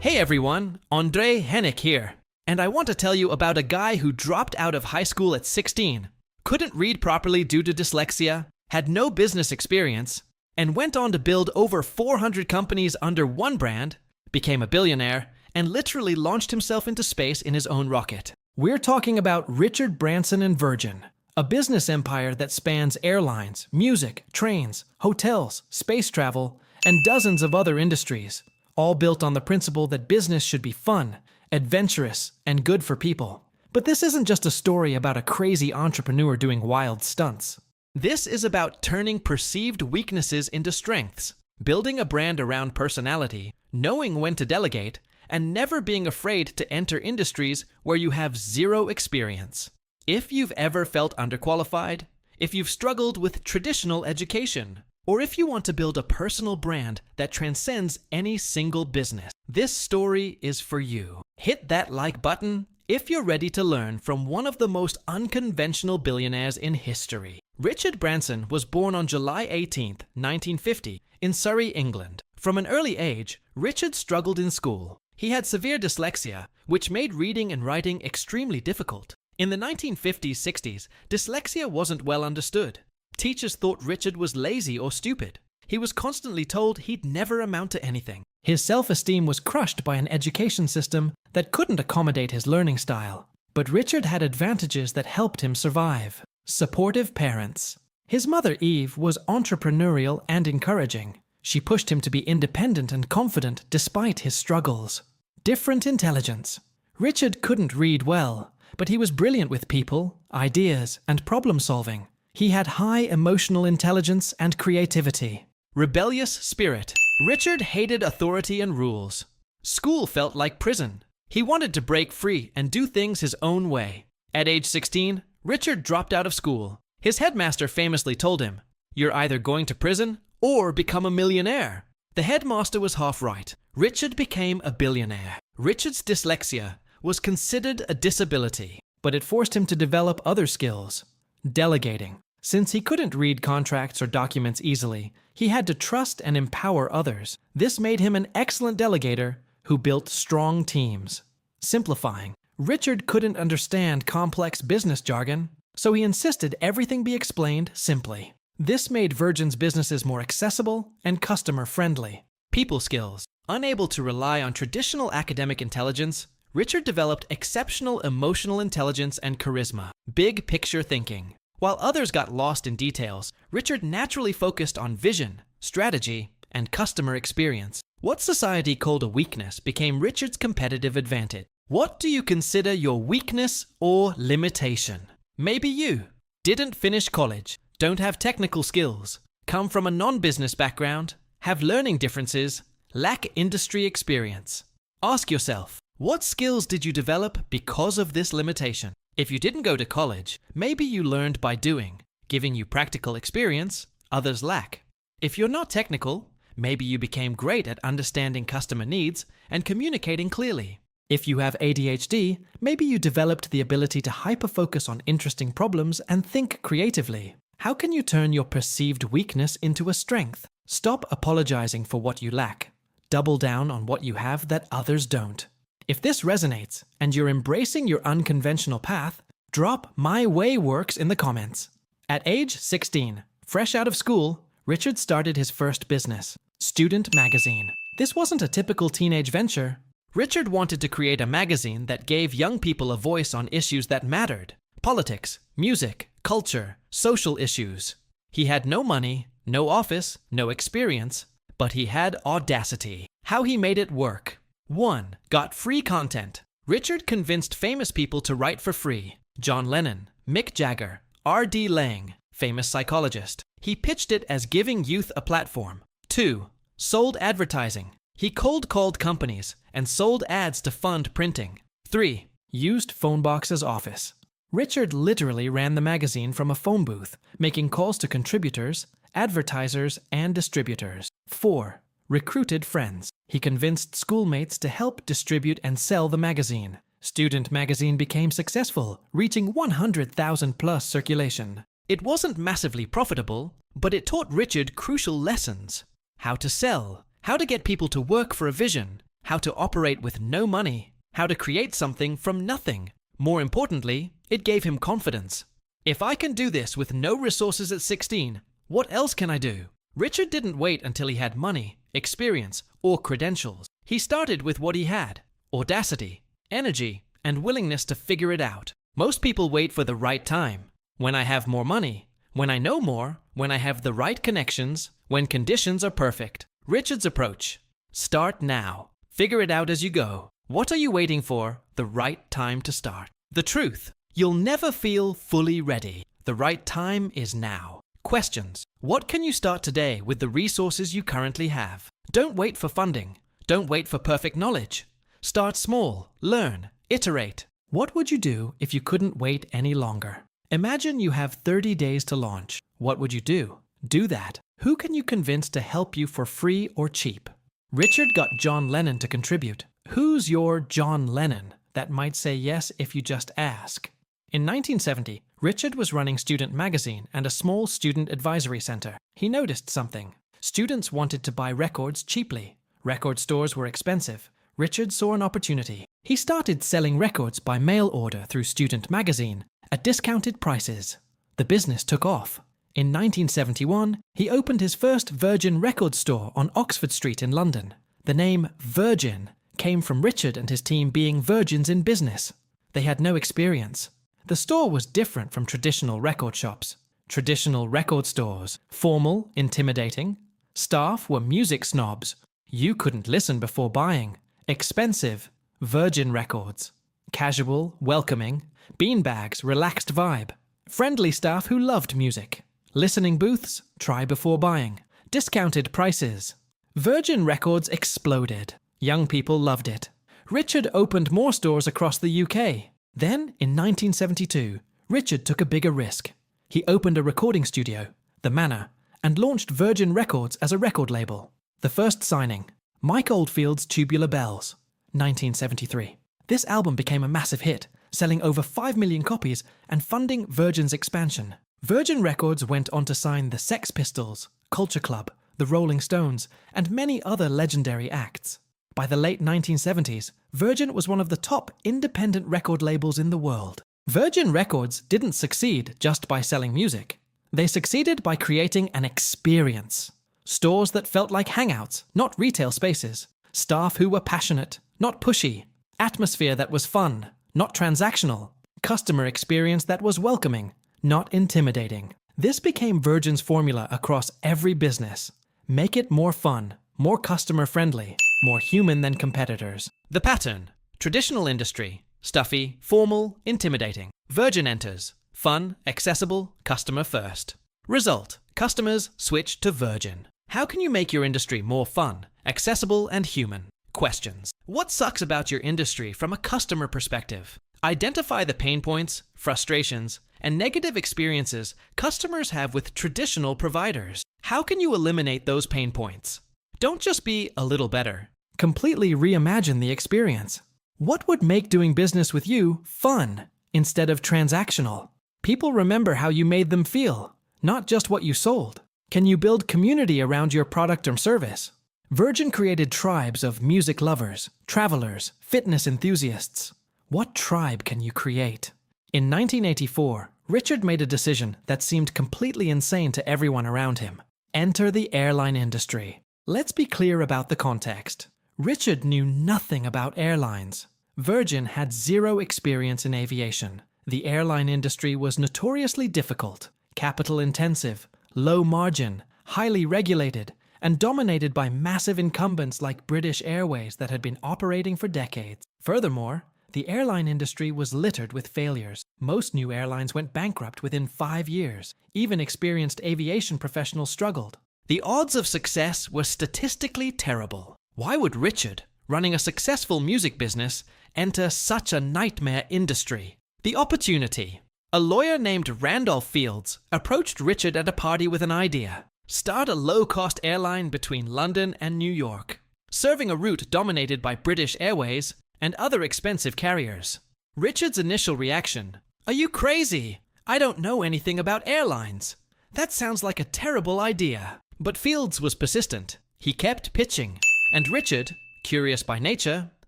Hey everyone, Andre Henik here, and I want to tell you about a guy who dropped out of high school at 16, couldn't read properly due to dyslexia, had no business experience, and went on to build over 400 companies under one brand, became a billionaire, and literally launched himself into space in his own rocket. We're talking about Richard Branson and Virgin, a business empire that spans airlines, music, trains, hotels, space travel, and dozens of other industries, all built on the principle that business should be fun, adventurous, and good for people. But this isn't just a story about a crazy entrepreneur doing wild stunts. This is about turning perceived weaknesses into strengths, building a brand around personality, knowing when to delegate, and never being afraid to enter industries where you have zero experience. If you've ever felt underqualified, if you've struggled with traditional education, or if you want to build a personal brand that transcends any single business, this story is for you. Hit that like button if you're ready to learn from one of the most unconventional billionaires in history. Richard Branson was born on July 18, 1950, in Surrey, England. From an early age, Richard struggled in school. He had severe dyslexia, which made reading and writing extremely difficult. In the 1950s-60s, dyslexia wasn't well understood. Teachers thought Richard was lazy or stupid. He was constantly told he'd never amount to anything. His self-esteem was crushed by an education system that couldn't accommodate his learning style. But Richard had advantages that helped him survive. Supportive parents. His mother, Eve, was entrepreneurial and encouraging. She pushed him to be independent and confident despite his struggles. Different intelligence. Richard couldn't read well, but he was brilliant with people, ideas, and problem-solving. He had high emotional intelligence and creativity. Rebellious spirit. Richard hated authority and rules. School felt like prison. He wanted to break free and do things his own way. At age 16, Richard dropped out of school. His headmaster famously told him, "You're either going to prison or become a millionaire." The headmaster was half right. Richard became a billionaire. Richard's dyslexia was considered a disability, but it forced him to develop other skills. Delegating. Since he couldn't read contracts or documents easily, he had to trust and empower others. This made him an excellent delegator who built strong teams. Simplifying. Richard couldn't understand complex business jargon, so he insisted everything be explained simply. This made Virgin's businesses more accessible and customer-friendly. People skills. Unable to rely on traditional academic intelligence, Richard developed exceptional emotional intelligence and charisma. Big picture thinking. While others got lost in details, Richard naturally focused on vision, strategy, and customer experience. What society called a weakness became Richard's competitive advantage. What do you consider your weakness or limitation? Maybe you didn't finish college, don't have technical skills, come from a non-business background, have learning differences, lack industry experience. Ask yourself, what skills did you develop because of this limitation? If you didn't go to college, maybe you learned by doing, giving you practical experience others lack. If you're not technical, maybe you became great at understanding customer needs and communicating clearly. If you have ADHD, maybe you developed the ability to hyper-focus on interesting problems and think creatively. How can you turn your perceived weakness into a strength? Stop apologizing for what you lack. Double down on what you have that others don't. If this resonates and you're embracing your unconventional path, drop "My Way Works" in the comments. At age 16, fresh out of school, Richard started his first business, Student Magazine. This wasn't a typical teenage venture. Richard wanted to create a magazine that gave young people a voice on issues that mattered: politics, music, culture, social issues. He had no money, no office, no experience, but he had audacity. How he made it work. 1. Got free content. Richard convinced famous people to write for free. John Lennon, Mick Jagger, R.D. Laing, famous psychologist. He pitched it as giving youth a platform. 2. Sold advertising. He cold-called companies and sold ads to fund printing. 3. Used phone box as office. Richard literally ran the magazine from a phone booth, making calls to contributors, advertisers, and distributors. 4. Recruited friends. He convinced schoolmates to help distribute and sell the magazine. Student Magazine became successful, reaching 100,000 plus circulation. It wasn't massively profitable, but it taught Richard crucial lessons. How to sell, how to get people to work for a vision, how to operate with no money, how to create something from nothing. More importantly, it gave him confidence. If I can do this with no resources at 16, what else can I do? Richard didn't wait until he had money, experience, or credentials. He started with what he had: audacity, energy, and willingness to figure it out. Most people wait for the right time. When I have more money, when I know more, when I have the right connections, when conditions are perfect. Richard's approach: start now. Figure it out as you go. What are you waiting for? The right time to start. The truth: you'll never feel fully ready. The right time is now. Questions: what can you start today with the resources you currently have? Don't wait for funding. Don't wait for perfect knowledge. Start small, learn, iterate. What would you do if you couldn't wait any longer? Imagine you have 30 days to launch. What would you do? Do that. Who can you convince to help you for free or cheap? Richard got John Lennon to contribute. Who's your John Lennon that might say yes if you just ask? In 1970, Richard was running Student Magazine and a small student advisory center. He noticed something. Students wanted to buy records cheaply. Record stores were expensive. Richard saw an opportunity. He started selling records by mail order through Student Magazine at discounted prices. The business took off. In 1971, he opened his first Virgin record store on Oxford Street in London. The name Virgin came from Richard and his team being virgins in business. They had no experience. The store was different from traditional record shops. Traditional record stores: formal, intimidating. Staff were music snobs. You couldn't listen before buying. Expensive: Virgin Records. Casual, welcoming. Beanbags, relaxed vibe. Friendly staff who loved music. Listening booths: try before buying. Discounted prices. Virgin Records exploded. Young people loved it. Richard opened more stores across the UK. Then, in 1972, Richard took a bigger risk. He opened a recording studio, The Manor, and launched Virgin Records as a record label. The first signing: Mike Oldfield's Tubular Bells, 1973. This album became a massive hit, selling over 5 million copies and funding Virgin's expansion. Virgin Records went on to sign the Sex Pistols, Culture Club, the Rolling Stones, and many other legendary acts. By the late 1970s, Virgin was one of the top independent record labels in the world. Virgin Records didn't succeed just by selling music. They succeeded by creating an experience. Stores that felt like hangouts, not retail spaces. Staff who were passionate, not pushy. Atmosphere that was fun, not transactional. Customer experience that was welcoming, not intimidating. This became Virgin's formula across every business. Make it more fun, more customer-friendly, more human than competitors. The pattern: traditional industry, stuffy, formal, intimidating. Virgin enters: fun, accessible, customer first. Result: customers switch to Virgin. How can you make your industry more fun, accessible, and human? Questions: what sucks about your industry from a customer perspective? Identify the pain points, frustrations, and negative experiences customers have with traditional providers. How can you eliminate those pain points? Don't just be a little better. Completely reimagine the experience. What would make doing business with you fun instead of transactional? People remember how you made them feel, not just what you sold. Can you build community around your product or service? Virgin created tribes of music lovers, travelers, fitness enthusiasts. What tribe can you create? In 1984, Richard made a decision that seemed completely insane to everyone around him. Enter the airline industry. Let's be clear about the context. Richard knew nothing about airlines. Virgin had zero experience in aviation. The airline industry was notoriously difficult, capital-intensive, low margin, highly regulated, and dominated by massive incumbents like British Airways that had been operating for decades. Furthermore, the airline industry was littered with failures. Most new airlines went bankrupt within 5 years. Even experienced aviation professionals struggled. The odds of success were statistically terrible. Why would Richard, running a successful music business, enter such a nightmare industry? The opportunity. A lawyer named Randolph Fields approached Richard at a party with an idea. Start a low-cost airline between London and New York, serving a route dominated by British Airways and other expensive carriers. Richard's initial reaction: "Are you crazy? I don't know anything about airlines. That sounds like a terrible idea." But Fields was persistent. He kept pitching, and Richard, curious by nature,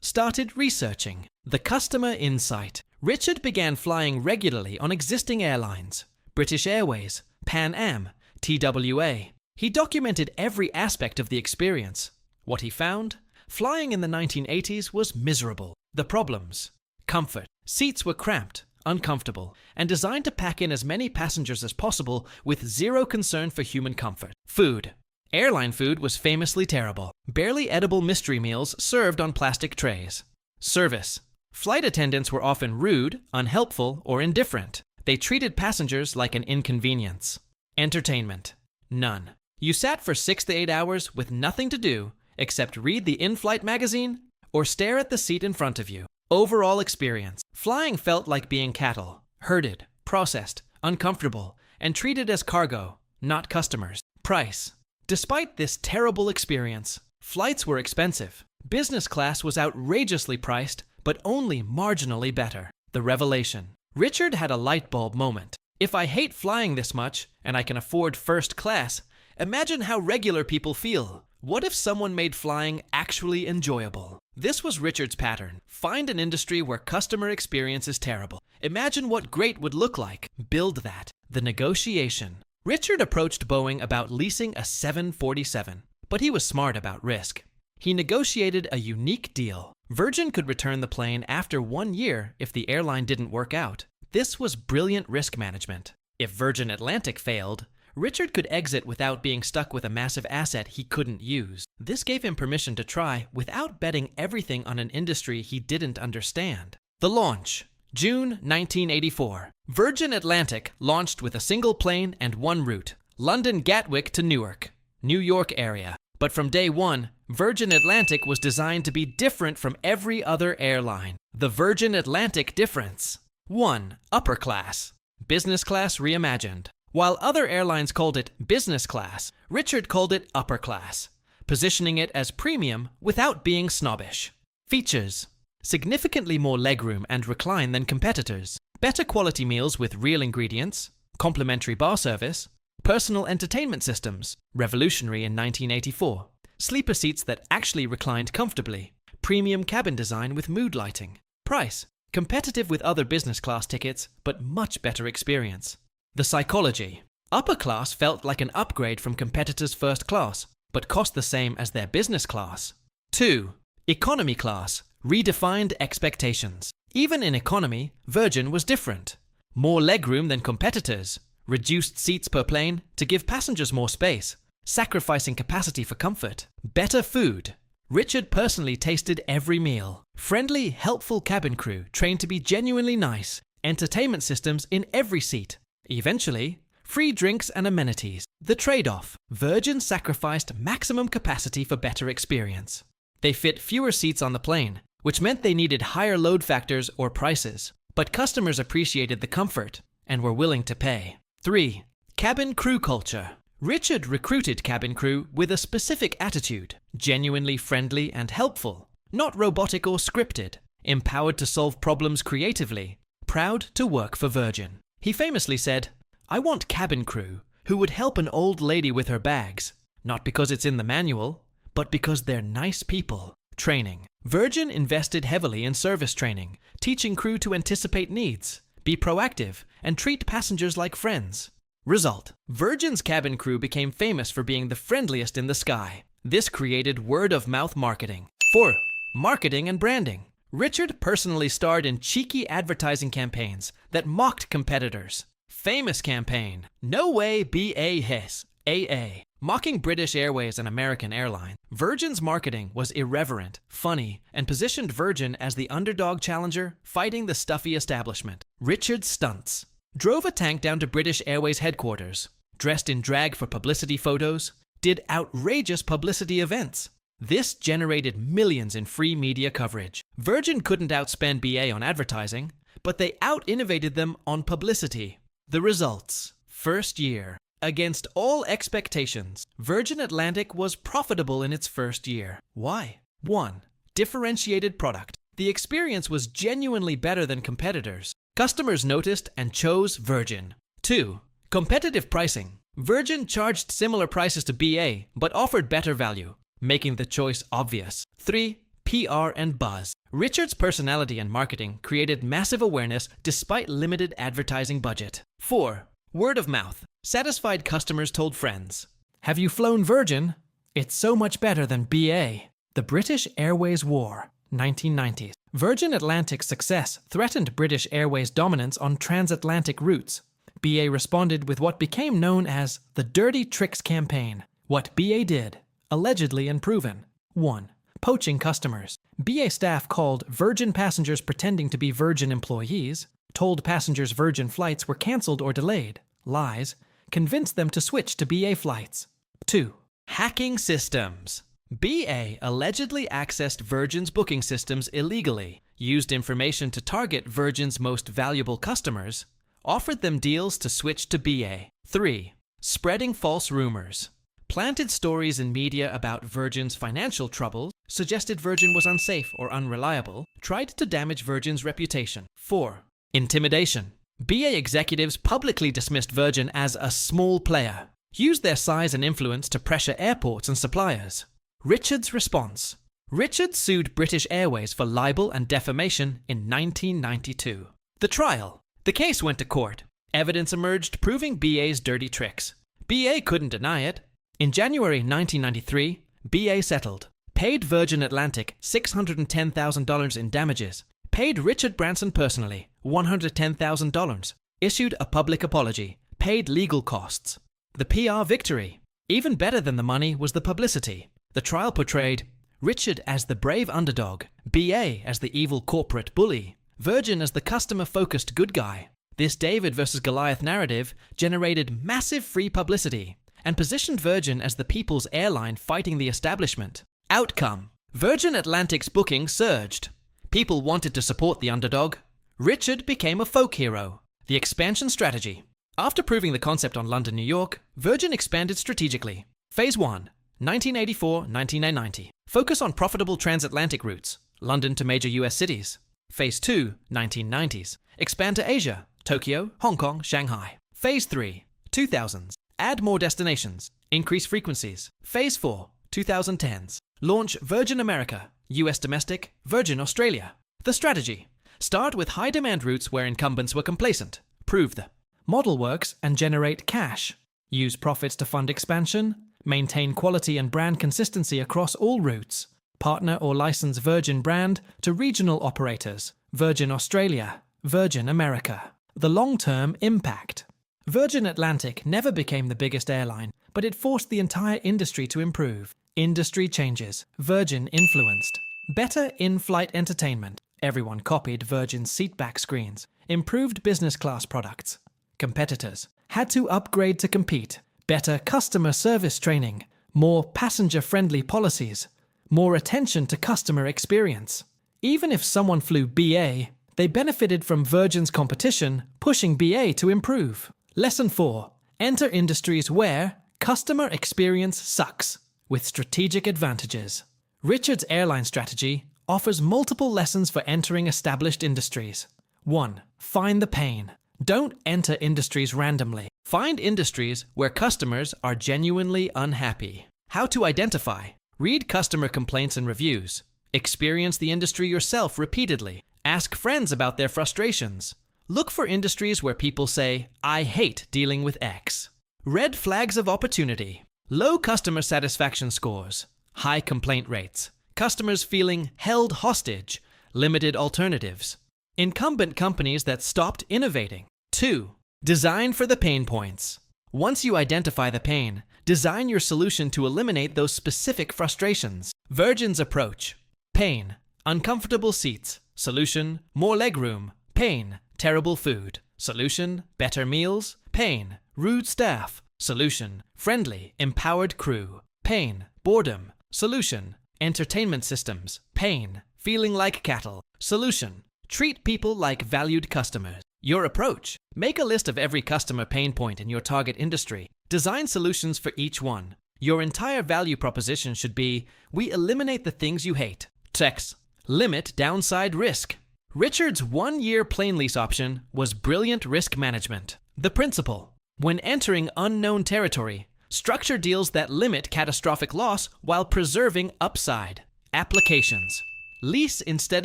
started researching. The customer insight. Richard began flying regularly on existing airlines: British Airways, Pan Am, TWA. He documented every aspect of the experience. What he found? Flying in the 1980s was miserable. The problems: comfort. Seats were cramped, uncomfortable, and designed to pack in as many passengers as possible with zero concern for human comfort. Food. Airline food was famously terrible. Barely edible mystery meals served on plastic trays. Service. Flight attendants were often rude, unhelpful, or indifferent. They treated passengers like an inconvenience. Entertainment. None. You sat for 6 to 8 hours with nothing to do except read the in-flight magazine or stare at the seat in front of you. Overall experience. Flying felt like being cattle, herded, processed, uncomfortable, and treated as cargo, not customers. Price. Despite this terrible experience, flights were expensive. Business class was outrageously priced, but only marginally better. The revelation. Richard had a light bulb moment. If I hate flying this much, and I can afford first class, imagine how regular people feel. What if someone made flying actually enjoyable? This was Richard's pattern. Find an industry where customer experience is terrible. Imagine what great would look like. Build that. The negotiation. Richard approached Boeing about leasing a 747, but he was smart about risk. He negotiated a unique deal. Virgin could return the plane after 1 year if the airline didn't work out. This was brilliant risk management. If Virgin Atlantic failed, Richard could exit without being stuck with a massive asset he couldn't use. This gave him permission to try without betting everything on an industry he didn't understand. The launch. June 1984. Virgin Atlantic launched with a single plane and one route: London Gatwick to Newark, New York area. But from day one, Virgin Atlantic was designed to be different from every other airline. The Virgin Atlantic difference. 1. Upper class. Business class reimagined. While other airlines called it business class, Richard called it upper class, positioning it as premium without being snobbish. Features. Significantly more legroom and recline than competitors. Better quality meals with real ingredients. Complimentary bar service. Personal entertainment systems, revolutionary in 1984. Sleeper seats that actually reclined comfortably. Premium cabin design with mood lighting. Price. Competitive with other business class tickets, but much better experience. The psychology. Upper class felt like an upgrade from competitors' first class, but cost the same as their business class. 2. Economy class. Redefined expectations. Even in economy, Virgin was different. More legroom than competitors. Reduced seats per plane to give passengers more space, sacrificing capacity for comfort. Better food. Richard personally tasted every meal. Friendly, helpful cabin crew trained to be genuinely nice. Entertainment systems in every seat. Eventually, free drinks and amenities. The trade-off. Virgin sacrificed maximum capacity for better experience. They fit fewer seats on the plane, which meant they needed higher load factors or prices. But customers appreciated the comfort and were willing to pay. 3. Cabin crew culture. Richard recruited cabin crew with a specific attitude, genuinely friendly and helpful, not robotic or scripted, empowered to solve problems creatively, proud to work for Virgin. He famously said, "I want cabin crew who would help an old lady with her bags, not because it's in the manual, but because they're nice people." Training. Virgin invested heavily in service training, teaching crew to anticipate needs, be proactive, and treat passengers like friends. Result. Virgin's cabin crew became famous for being the friendliest in the sky. This created word-of-mouth marketing. 4. Marketing and branding. Richard personally starred in cheeky advertising campaigns that mocked competitors. Famous campaign. No way BA his. AA. Mocking British Airways and American Airlines. Virgin's marketing was irreverent, funny, and positioned Virgin as the underdog challenger fighting the stuffy establishment. Richard's stunts. Drove a tank down to British Airways headquarters, dressed in drag for publicity photos, did outrageous publicity events. This generated millions in free media coverage. Virgin couldn't outspend BA on advertising, but they out-innovated them on publicity. The results. First year. Against all expectations, Virgin Atlantic was profitable in its first year. Why? 1. Differentiated product. The experience was genuinely better than competitors. Customers noticed and chose Virgin. 2. Competitive pricing. Virgin charged similar prices to BA, but offered better value, making the choice obvious. 3. PR and buzz. Richard's personality and marketing created massive awareness despite limited advertising budget. 4. Word of mouth. Satisfied customers told friends. Have you flown Virgin? It's so much better than BA. The British Airways War, 1990s. Virgin Atlantic's success threatened British Airways' dominance on transatlantic routes. BA responded with what became known as the Dirty Tricks campaign. What BA did, allegedly unproven. 1. Poaching customers. BA staff called Virgin passengers pretending to be Virgin employees, told passengers Virgin flights were cancelled or delayed, lies, convinced them to switch to BA flights. 2. Hacking systems. BA allegedly accessed Virgin's booking systems illegally, used information to target Virgin's most valuable customers, offered them deals to switch to BA. 3. Spreading false rumors. Planted stories in media about Virgin's financial troubles, suggested Virgin was unsafe or unreliable, tried to damage Virgin's reputation. 4. Intimidation. BA executives publicly dismissed Virgin as a small player, used their size and influence to pressure airports and suppliers. Richard's response. Richard sued British Airways for libel and defamation in 1992. The trial. The case went to court. Evidence emerged proving BA's dirty tricks. BA couldn't deny it. In January 1993, BA settled, paid Virgin Atlantic $610,000 in damages, paid Richard Branson personally $110,000, issued a public apology, paid legal costs. The PR victory. Even better than the money was the publicity. The trial portrayed Richard as the brave underdog, BA as the evil corporate bully, Virgin as the customer-focused good guy. This David versus Goliath narrative generated massive free publicity and positioned Virgin as the people's airline fighting the establishment. Outcome. Virgin Atlantic's bookings surged. People wanted to support the underdog. Richard became a folk hero. The expansion strategy. After proving the concept on London, New York, Virgin expanded strategically. Phase 1, 1984-1990. Focus on profitable transatlantic routes, London to major US cities. Phase 2, 1990s. Expand to Asia, Tokyo, Hong Kong, Shanghai. Phase 3, 2000s. Add more destinations, increase frequencies. Phase 4, 2010s. Launch Virgin America, US domestic, Virgin Australia. The strategy. Start with high-demand routes where incumbents were complacent. Prove the model works and generate cash. Use profits to fund expansion. Maintain quality and brand consistency across all routes. Partner or license Virgin brand to regional operators. Virgin Australia, Virgin America. The long-term impact. Virgin Atlantic never became the biggest airline, but it forced the entire industry to improve. Industry changes. Virgin influenced. Better in-flight entertainment. Everyone copied Virgin's seatback screens. Improved business class products. Competitors had to upgrade to compete. Better customer service training. More passenger-friendly policies. More attention to customer experience. Even if someone flew BA, they benefited from Virgin's competition, pushing BA to improve. Lesson 4. Enter industries where customer experience sucks, with strategic advantages. Richard's airline strategy offers multiple lessons for entering established industries. 1. Find the pain. Don't enter industries randomly. Find industries where customers are genuinely unhappy. How to identify. Read customer complaints and reviews. Experience the industry yourself repeatedly. Ask friends about their frustrations. Look for industries where people say, I hate dealing with X. Red flags of opportunity. Low customer satisfaction scores. High complaint rates. Customers feeling held hostage. Limited alternatives. Incumbent companies that stopped innovating. 2. Design for the pain points. Once you identify the pain, design your solution to eliminate those specific frustrations. Virgin's approach. Pain. Uncomfortable seats. Solution. More legroom. Pain. Terrible food. Solution. Better meals. Pain. Rude staff. Solution. Friendly, empowered crew. Pain. Boredom. Solution. Entertainment systems. Pain. Feeling like cattle. Solution. Treat people like valued customers. Your approach. Make a list of every customer pain point in your target industry. Design solutions for each one. Your entire value proposition should be, we eliminate the things you hate. Text. Limit downside risk. Richard's one-year plane lease option was brilliant risk management. The principle. When entering unknown territory, structure deals that limit catastrophic loss while preserving upside. Applications. Lease instead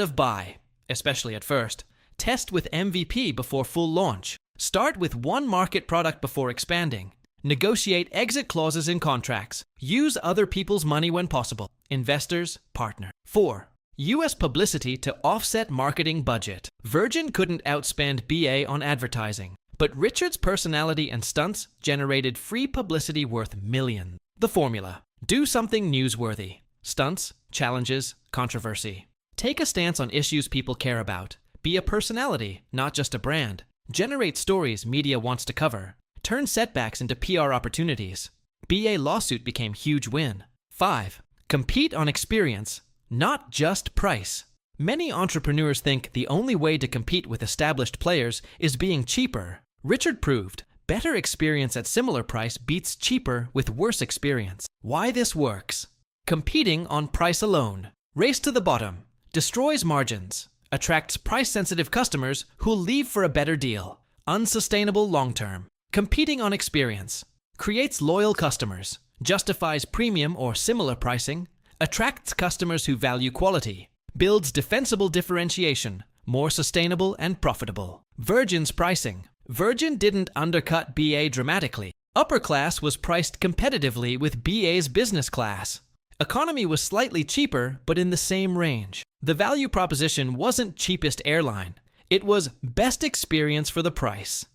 of buy, especially at first. Test with MVP before full launch. Start with one market product before expanding. Negotiate exit clauses in contracts. Use other people's money when possible. Investors, partner. 4. US publicity to offset marketing budget. Virgin couldn't outspend BA on advertising, but Richard's personality and stunts generated free publicity worth millions. The formula. Do something newsworthy. Stunts, challenges, controversy. Take a stance on issues people care about. Be a personality, not just a brand. Generate stories media wants to cover. Turn setbacks into PR opportunities. BA lawsuit became huge win. 5. Compete on experience, not just price. Many entrepreneurs think the only way to compete with established players is being cheaper. Richard proved better experience at similar price beats cheaper with worse experience. Why this works? Competing on price alone. Race to the bottom. Destroys margins. Attracts price-sensitive customers who'll leave for a better deal. Unsustainable long-term. Competing on experience. Creates loyal customers. Justifies premium or similar pricing. Attracts customers who value quality. Builds defensible differentiation. More sustainable and profitable. Virgin's pricing. Virgin didn't undercut BA dramatically. Upper class was priced competitively with BA's business class. Economy was slightly cheaper, but in the same range. The value proposition wasn't cheapest airline. It was best experience for the price.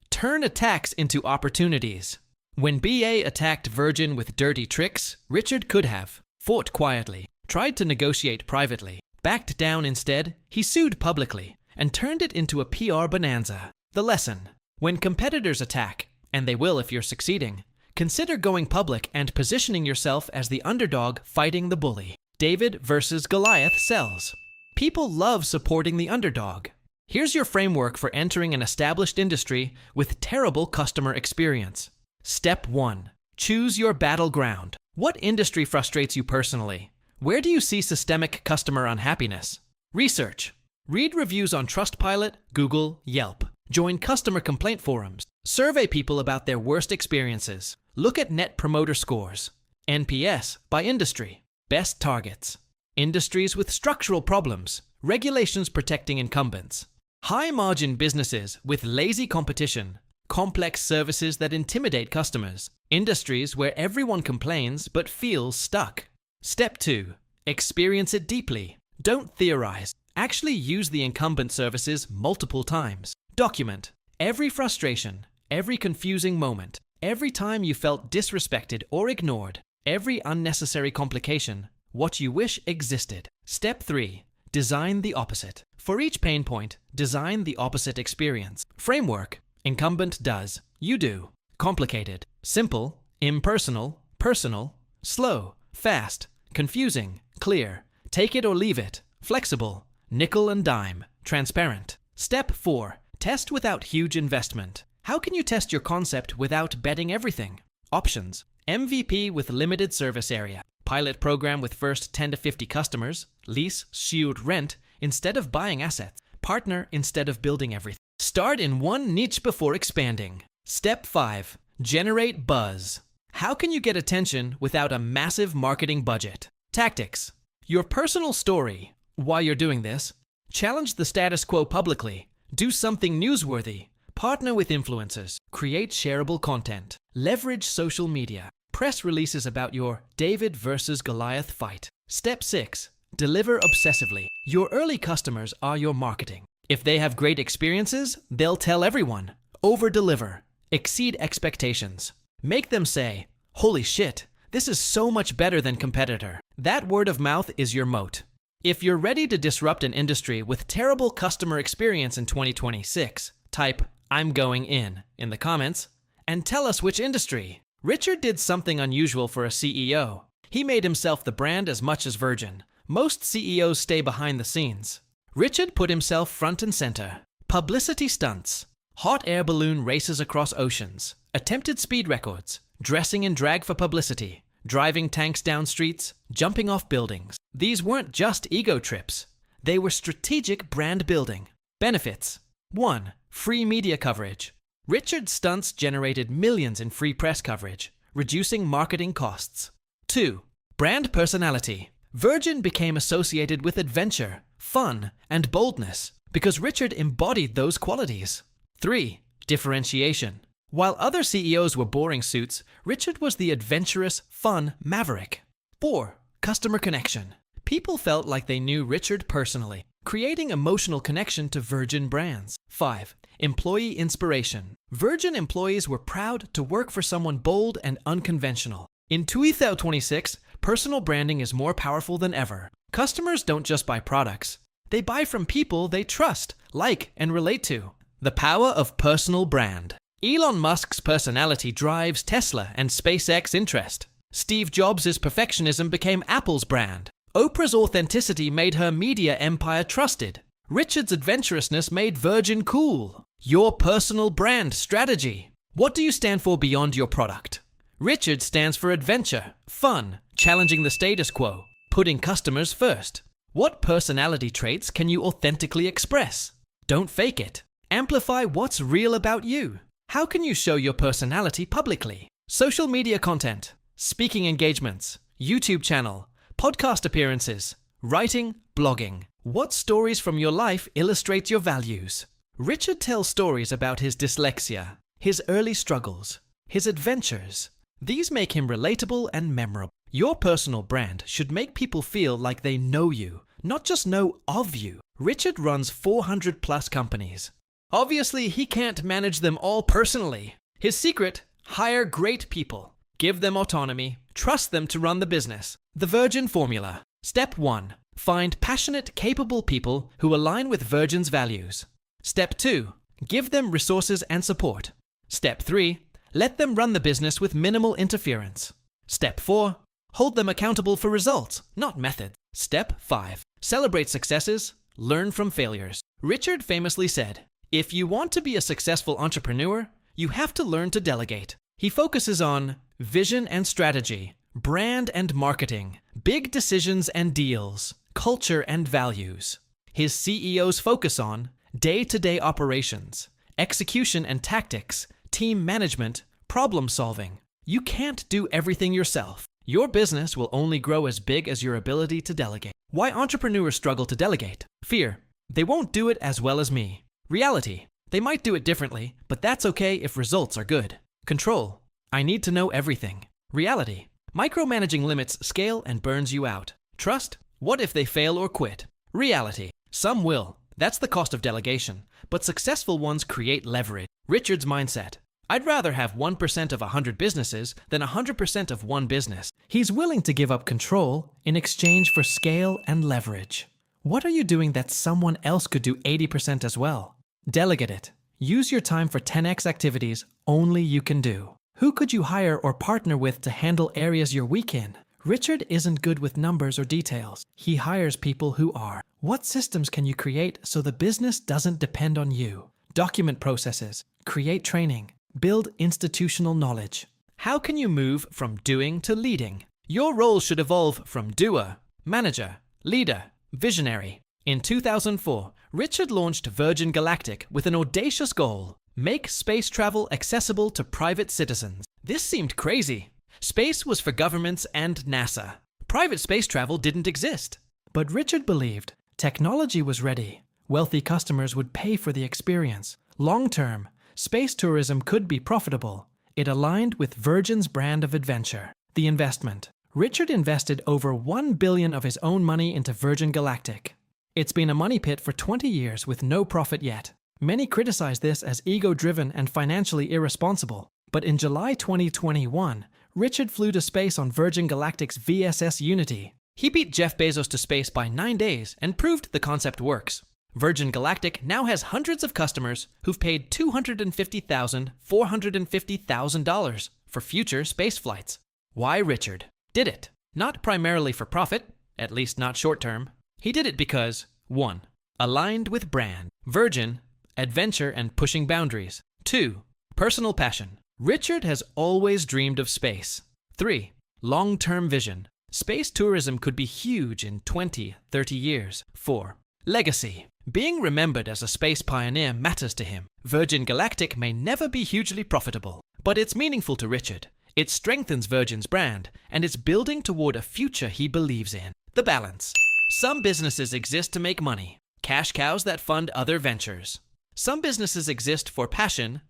Turn attacks into opportunities. When BA attacked Virgin with dirty tricks, Richard could have fought quietly, tried to negotiate privately, backed down instead, he sued publicly, and turned it into a PR bonanza. The lesson: when competitors attack, and they will if you're succeeding, consider going public and positioning yourself as the underdog fighting the bully. David versus Goliath sells. People love supporting the underdog. Here's your framework for entering an established industry with terrible customer experience. Step 1. Choose your battleground. What industry frustrates you personally? Where do you see systemic customer unhappiness? Research. Read reviews on Trustpilot, Google, Yelp. Join customer complaint forums. Survey people about their worst experiences. Look at Net Promoter Scores. NPS by industry. Best targets. Industries with structural problems. Regulations protecting incumbents. High-margin businesses with lazy competition. Complex services that intimidate customers. Industries where everyone complains but feels stuck. Step 2. Experience it deeply. Don't theorize. Actually use the incumbent services multiple times. Document every frustration, every confusing moment, every time you felt disrespected or ignored, every unnecessary complication, what you wish existed. Step 3. Design the opposite. For each pain point, design the opposite experience. Framework. Incumbent does. You do. Complicated. Simple. Impersonal. Personal. Slow. Fast. Confusing. Clear. Take it or leave it. Flexible. Nickel and dime. Transparent. Step 4. Test without huge investment. How can you test your concept without betting everything? Options. MVP with limited service area. Pilot program with first 10 to 50 customers. Lease, shield, rent instead of buying assets. Partner instead of building everything. Start in one niche before expanding. Step 5. Generate buzz. How can you get attention without a massive marketing budget? Tactics. Your personal story. While you're doing this, challenge the status quo publicly. Do something newsworthy. Partner with influencers. Create shareable content. Leverage social media. Press releases about your David versus Goliath fight. Step 6. Deliver obsessively. Your early customers are your marketing. If they have great experiences, they'll tell everyone. Over-deliver. Exceed expectations. Make them say, "Holy shit, this is so much better than competitor." That word of mouth is your moat. If you're ready to disrupt an industry with terrible customer experience in 2026, type "I'm going in the comments and tell us which industry. Richard did something unusual for a CEO. He made himself the brand as much as Virgin. Most CEOs stay behind the scenes. Richard put himself front and center. Publicity stunts. Hot air balloon races across oceans. Attempted speed records. Dressing in drag for publicity. Driving tanks down streets. Jumping off buildings. These weren't just ego trips. They were strategic brand building. Benefits. 1. Free media coverage. Richard's stunts generated millions in free press coverage, reducing marketing costs. 2. Brand personality. Virgin became associated with adventure, fun, and boldness because Richard embodied those qualities. 3. Differentiation. While other CEOs were boring suits, Richard was the adventurous, fun maverick. 4. Customer connection. People felt like they knew Richard personally, creating emotional connection to Virgin brands. 5. Employee inspiration. Virgin employees were proud to work for someone bold and unconventional. In 2026, personal branding is more powerful than ever. Customers don't just buy products. They buy from people they trust, like, and relate to. The power of personal brand. Elon Musk's personality drives Tesla and SpaceX interest. Steve Jobs' perfectionism became Apple's brand. Oprah's authenticity made her media empire trusted. Richard's adventurousness made Virgin cool. Your personal brand strategy. What do you stand for beyond your product? Richard stands for adventure, fun, challenging the status quo, putting customers first. What personality traits can you authentically express? Don't fake it. Amplify what's real about you. How can you show your personality publicly? Social media content, speaking engagements, YouTube channel, podcast appearances, writing, blogging. What stories from your life illustrate your values? Richard tells stories about his dyslexia, his early struggles, his adventures. These make him relatable and memorable. Your personal brand should make people feel like they know you, not just know of you. Richard runs 400 plus companies. Obviously, he can't manage them all personally. His secret: hire great people. Give them autonomy. Trust them to run the business. The Virgin Formula. Step 1. Find passionate, capable people who align with Virgin's values. Step 2. Give them resources and support. Step 3. Let them run the business with minimal interference. Step 4. Hold them accountable for results, not methods. Step 5. Celebrate successes. Learn from failures. Richard famously said, "If you want to be a successful entrepreneur, you have to learn to delegate." He focuses on vision and strategy, brand and marketing, big decisions and deals, culture and values. His CEOs focus on day-to-day operations, execution and tactics, team management, problem solving. You can't do everything yourself. Your business will only grow as big as your ability to delegate. Why entrepreneurs struggle to delegate? Fear. They won't do it as well as me. Reality. They might do it differently, but that's okay if results are good. Control. I need to know everything. Reality. Micromanaging limits scale and burns you out. Trust. What if they fail or quit? Reality. Some will. That's the cost of delegation. But successful ones create leverage. Richard's mindset. I'd rather have 1% of 100 businesses than 100% of one business. He's willing to give up control in exchange for scale and leverage. What are you doing that someone else could do 80% as well? Delegate it. Use your time for 10x activities only you can do. Who could you hire or partner with to handle areas you're weak in? Richard isn't good with numbers or details. He hires people who are. What systems can you create so the business doesn't depend on you? Document processes. Create training. Build institutional knowledge. How can you move from doing to leading? Your role should evolve from doer, manager, leader, visionary. In 2004, Richard launched Virgin Galactic with an audacious goal: make space travel accessible to private citizens. This seemed crazy. Space was for governments and NASA. Private space travel didn't exist. But Richard believed technology was ready. Wealthy customers would pay for the experience. Long-term, space tourism could be profitable. It aligned with Virgin's brand of adventure. The investment. Richard invested over $1 billion of his own money into Virgin Galactic. It's been a money pit for 20 years with no profit yet. Many criticize this as ego-driven and financially irresponsible. But in July 2021, Richard flew to space on Virgin Galactic's VSS Unity. He beat Jeff Bezos to space by 9 days and proved the concept works. Virgin Galactic now has hundreds of customers who've paid $250,000, $450,000 for future space flights. Why Richard did it? Not primarily for profit, at least not short-term. He did it because 1. Aligned with brand. Virgin, adventure and pushing boundaries. 2. Personal passion. Richard has always dreamed of space. 3. Long-term vision. Space tourism could be huge in 20, 30 years. 4. Legacy. Being remembered as a space pioneer matters to him. Virgin Galactic may never be hugely profitable, but it's meaningful to Richard. It strengthens Virgin's brand, and it's building toward a future he believes in. The balance. Some businesses exist to make money, cash cows that fund other ventures. Some businesses exist for passion,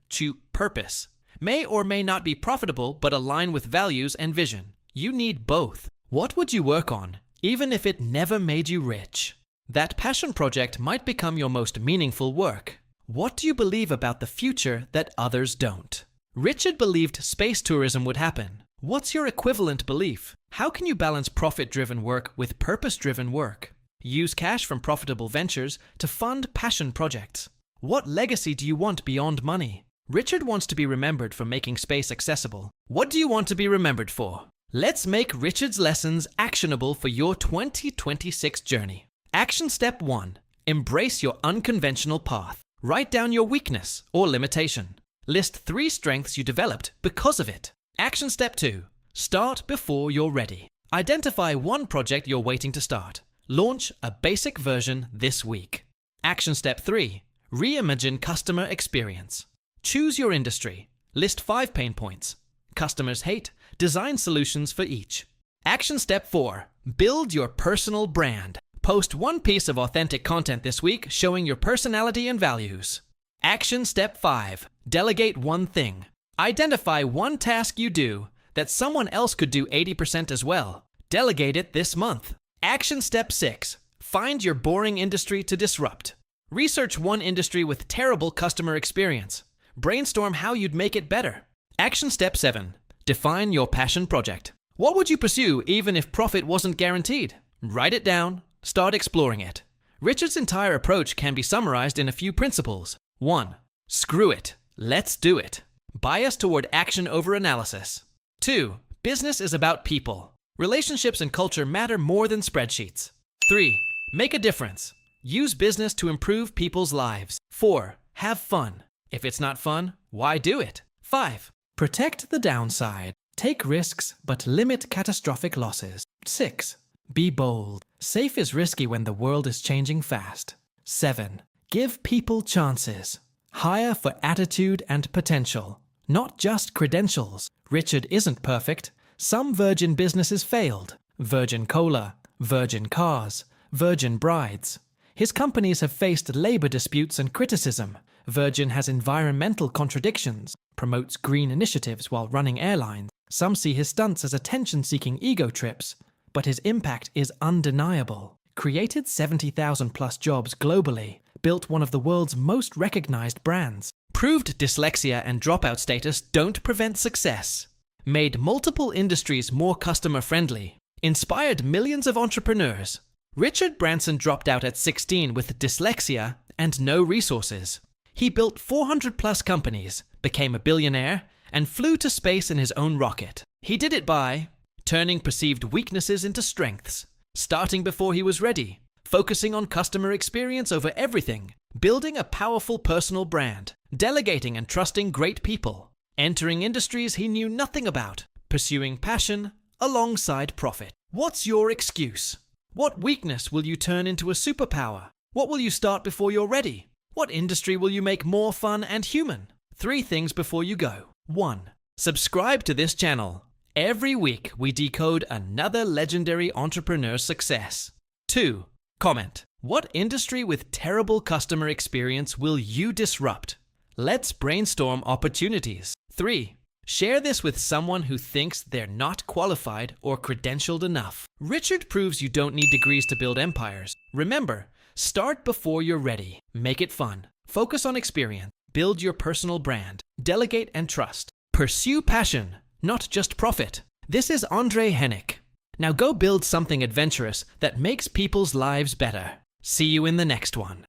purpose, may or may not be profitable but align with values and vision. You need both. What would you work on, even if it never made you rich? That passion project might become your most meaningful work. What do you believe about the future that others don't? Richard believed space tourism would happen. What's your equivalent belief? How can you balance profit-driven work with purpose-driven work? Use cash from profitable ventures to fund passion projects. What legacy do you want beyond money? Richard wants to be remembered for making space accessible. What do you want to be remembered for? Let's make Richard's lessons actionable for your 2026 journey. Action step 1. Embrace your unconventional path. Write down your weakness or limitation. List 3 strengths you developed because of it. Action step 2. Start before you're ready. Identify one project you're waiting to start. Launch a basic version this week. Action step 3. Reimagine customer experience. Choose your industry. List 5 pain points. Customers hate. Design solutions for each. Action step 4. Build your personal brand. Post one piece of authentic content this week showing your personality and values. Action step 5. Delegate one thing. Identify one task you do that someone else could do 80% as well. Delegate it this month. Action step 6. Find your boring industry to disrupt. Research one industry with terrible customer experience. Brainstorm how you'd make it better. Action step 7. Define your passion project. What would you pursue even if profit wasn't guaranteed? Write it down. Start exploring it. Richard's entire approach can be summarized in a few principles. 1. Screw it. Let's do it. Bias toward action over analysis. 2. Business is about people. Relationships and culture matter more than spreadsheets. 3. Make a difference. Use business to improve people's lives. 4. Have fun. If it's not fun, why do it? 5. Protect the downside. Take risks, but limit catastrophic losses. 6. Be bold. Safe is risky when the world is changing fast. 7. Give people chances. Hire for attitude and potential, not just credentials. Richard isn't perfect. Some Virgin businesses failed. Virgin Cola, Virgin Cars, Virgin Brides. His companies have faced labor disputes and criticism. Virgin has environmental contradictions, promotes green initiatives while running airlines. Some see his stunts as attention-seeking ego trips, but his impact is undeniable. Created 70,000 plus jobs globally, built one of the world's most recognized brands. Proved dyslexia and dropout status don't prevent success. Made multiple industries more customer-friendly. Inspired millions of entrepreneurs. Richard Branson dropped out at 16 with dyslexia and no resources. He built 400 plus companies, became a billionaire, and flew to space in his own rocket. He did it by turning perceived weaknesses into strengths, starting before he was ready, focusing on customer experience over everything, building a powerful personal brand, delegating and trusting great people, entering industries he knew nothing about, pursuing passion alongside profit. What's your excuse? What weakness will you turn into a superpower? What will you start before you're ready? What industry will you make more fun and human? 3 things before you go. 1. Subscribe to this channel. Every week we decode another legendary entrepreneur's success. 2. Comment. What industry with terrible customer experience will you disrupt? Let's brainstorm opportunities. 3. Share this with someone who thinks they're not qualified or credentialed enough. Richard proves you don't need degrees to build empires. Remember, start before you're ready. Make it fun. Focus on experience. Build your personal brand. Delegate and trust. Pursue passion, not just profit. This is Andre Henik. Now go build something adventurous that makes people's lives better. See you in the next one.